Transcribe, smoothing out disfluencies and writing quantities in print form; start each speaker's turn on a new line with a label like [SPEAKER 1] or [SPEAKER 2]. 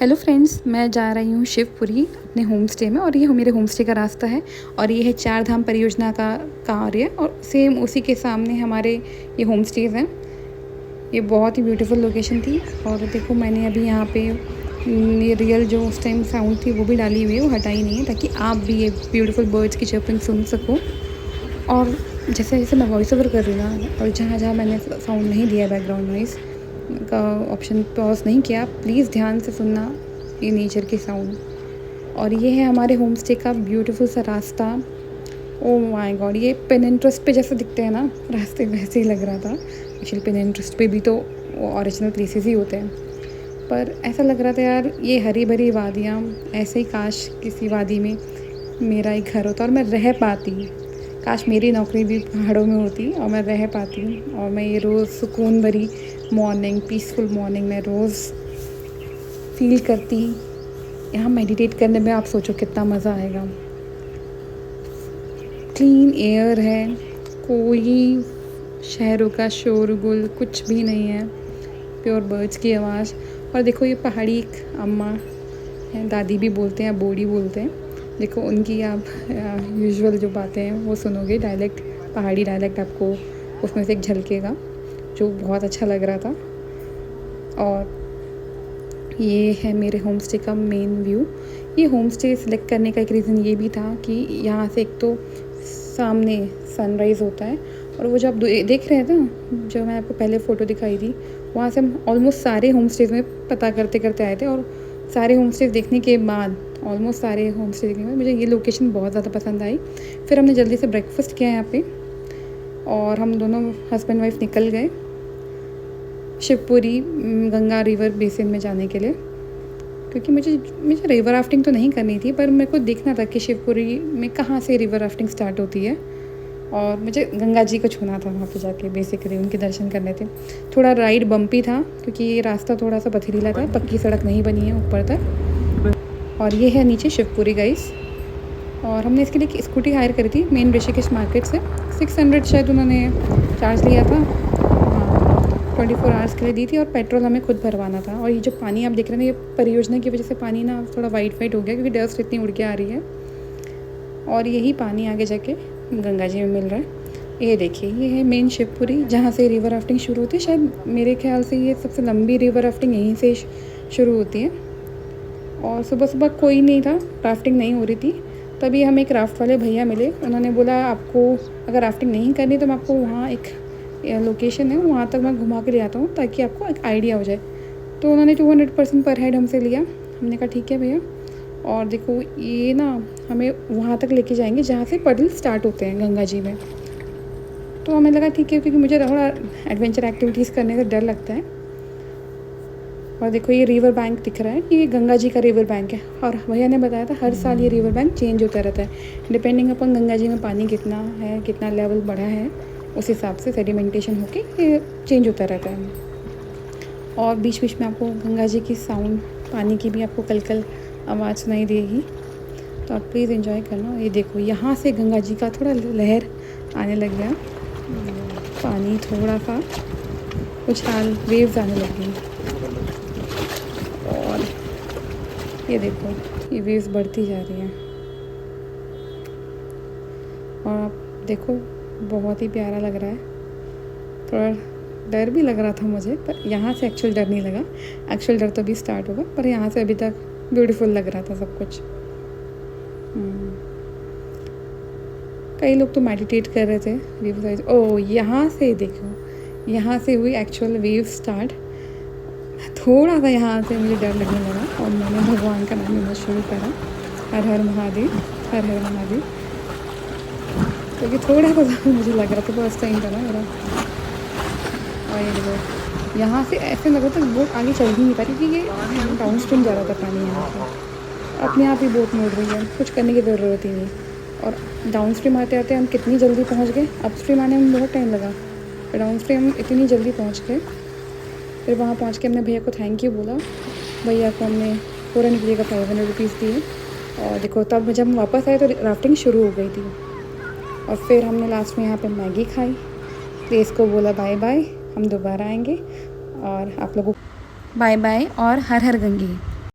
[SPEAKER 1] Hello friends, मैं जा रही हूँ शिवपुरी अपने होम स्टे में और ये मेरे होम स्टे का रास्ता है और ये है चार धाम परियोजना का कार्य और सेम उसी के सामने हमारे ये होम स्टेज़ हैं। ये बहुत ही ब्यूटीफुल लोकेशन थी और देखो मैंने अभी यहाँ पे ये रियल जो उस टाइम साउंड थी वो भी डाली हुई है, वो हटाई नहीं है ताकि आप भी ये ब्यूटीफुल बर्ड्स की चर्पिंग सुन सको। और जैसे जैसे मैं वॉइस ओवर कर रही हूँ ना और जहाँ जहाँ मैंने साउंड नहीं दिया बैकग्राउंड नॉइज़ का ऑप्शन पॉज नहीं किया, प्लीज़ ध्यान से सुनना ये नेचर की साउंड। और ये है हमारे होम स्टे का ब्यूटीफुल सा रास्ता। ओ माय गॉड, ये पिनिंटरेस्ट पे जैसे दिखते हैं ना रास्ते, वैसे ही लग रहा था। एक्चुअली पिनिंटरेस्ट पे भी तो ओरिजिनल प्लेसेस ही होते हैं, पर ऐसा लग रहा था यार ये हरी भरी वादियाँ, ऐसे ही काश किसी वादी में मेरा एक घर होता और मैं रह पाती। काश मेरी नौकरी भी पहाड़ों में होती और मैं रह पाती और मैं ये रोज़ सुकून भरी मॉर्निंग, पीसफुल मॉर्निंग में रोज़ फील करती। यहाँ मेडिटेट करने में आप सोचो कितना मज़ा आएगा। क्लीन एयर है, कोई शहरों का शोरगुल कुछ भी नहीं है, प्योर बर्ड्स की आवाज़। और देखो ये पहाड़ी एक अम्मा हैं, दादी भी बोलते हैं, बूढ़ी बोलते हैं। देखो उनकी आप यूजुअल जो बातें हैं वो सुनोगे, डायलेक्ट, पहाड़ी डायलेक्ट आपको उसमें से एक झलकेगा, जो बहुत अच्छा लग रहा था। और ये है मेरे होम स्टे का मेन व्यू। ये होम स्टे सिलेक्ट करने का एक रीज़न ये भी था कि यहाँ से एक तो सामने सनराइज़ होता है और वो जो आप देख रहे थे ना, जो मैं आपको पहले फ़ोटो दिखाई थी, वहाँ से हम ऑलमोस्ट सारे होम स्टेज़ में पता करते करते आए थे। और सारे होम स्टेज़ देखने के बाद, ऑलमोस्ट सारे होम स्टे देखने के बाद मुझे ये लोकेशन बहुत ज़्यादा पसंद आई। फिर हमने जल्दी से ब्रेकफास्ट किया यहाँ पे और हम दोनों हस्बैंड वाइफ निकल गए शिवपुरी गंगा रिवर बेसिन में जाने के लिए, क्योंकि मुझे रिवर राफ्टिंग तो नहीं करनी थी, पर मेरे को देखना था कि शिवपुरी में कहाँ से रिवर राफ्टिंग स्टार्ट होती है और मुझे गंगा जी को छूना था वहाँ पे जाके, बेसिकली उनके दर्शन करने थे। थोड़ा राइड बम्पी था क्योंकि ये रास्ता थोड़ा सा पथरीला था, पक्की सड़क नहीं बनी है ऊपर तक। और ये है नीचे शिवपुरी गाइस। और हमने इसके लिए स्कूटी हायर करी थी मेन ऋषिकेश मार्केट से। 600 शायद उन्होंने चार्ज लिया था। 24 आवर्स के लिए दी थी और पेट्रोल हमें खुद भरवाना था। और ये जो पानी आप देख रहे हैं, ये परियोजना की वजह से पानी ना थोड़ा वाइट हो गया क्योंकि डस्ट इतनी उड़ के आ रही है। और यही पानी आगे जाके गंगा जी में मिल रहा है। ये देखिए, ये है मेन शिवपुरी जहाँ से रिवर राफ्टिंग शुरू होती है। शायद मेरे ख्याल से ये सबसे लंबी रिवर राफ्टिंग यहीं से शुरू होती है। और सुबह सुबह कोई नहीं था, राफ्टिंग नहीं हो रही थी। तभी हमें एक राफ्ट वाले भैया मिले। उन्होंने बोला आपको अगर राफ्टिंग नहीं करनी तो मैं आपको वहाँ एक लोकेशन है, वहाँ तक मैं घुमा के ले आता हूँ ताकि आपको एक आइडिया हो जाए। तो उन्होंने 200% पर हेड हमसे लिया। हमने कहा ठीक है भैया। और देखो ये ना हमें वहाँ तक लेके जाएंगे जहाँ से पडल स्टार्ट होते हैं गंगा जी में। तो हमें लगा ठीक है, क्योंकि मुझे थोड़ा एडवेंचर एक्टिविटीज़ करने से डर लगता है। और देखो ये रिवर बैंक दिख रहा है, ये गंगा जी का रिवर बैंक है। और भैया ने बताया था हर साल ये रिवर बैंक चेंज होता रहता है, डिपेंडिंग अपन गंगा जी में पानी कितना है, कितना लेवल बढ़ा है, उस हिसाब से सेडिमेंटेशन होके ये चेंज होता रहता है। और बीच बीच में आपको गंगा जी की साउंड, पानी की भी आपको कल आवाज़ सुनाई देगी, तो आप प्लीज़ एंजॉय करना। ये देखो यहाँ से गंगा जी का थोड़ा लहर आने लग गया, पानी थोड़ा सा उछाल, वेव्स आने लग गई। और ये देखो ये वेव्स बढ़ती जा रही हैं और आप देखो बहुत ही प्यारा लग रहा है। थोड़ा डर भी लग रहा था मुझे, पर यहाँ से एक्चुअल डर नहीं लगा। एक्चुअल डर तो अभी स्टार्ट होगा, पर यहाँ से अभी तक ब्यूटीफुल लग रहा था सब कुछ। कई लोग तो मेडिटेट कर रहे थे वेव साइज। ओ यहाँ से देखो, यहाँ से हुई एक्चुअल वेव स्टार्ट। थोड़ा सा यहाँ से मुझे डर लगने लगा और मैंने भगवान का नाम लेना शुरू करा, हर हर महादेव, हर हर महादेव, क्योंकि थोड़ा सा मुझे लग रहा था, फर्स्ट टाइम था ना मेरा। और ये देखो यहाँ से ऐसे लगा था बोट आगे चल ही नहीं पा रही, क्योंकि ये डाउन स्ट्रीम जा रहा था पानी, यहाँ से अपने आप ही बोट मोड़ रही है, कुछ करने की ज़रूरत ही नहीं। और डाउन स्ट्रीम आते आते हम कितनी जल्दी पहुँच गए। अप स्ट्रीम आने में बहुत टाइम लगा, पर डाउन स्ट्रीम हम इतनी जल्दी पहुँच गए। फिर वहाँ पहुँच के हमने भैया को थैंक यू बोला। भैया को हमने पूरा निकलिएगा 500 रुपीज़ दिए। और देखो तब जब हम वापस आए तो राफ्टिंग शुरू हो गई थी। और फिर हमने लास्ट में यहाँ पे मैगी खाई, प्लेस को बोला बाय बाय, हम दोबारा आएंगे। और आप लोगों को बाय बाय और हर हर गंगे।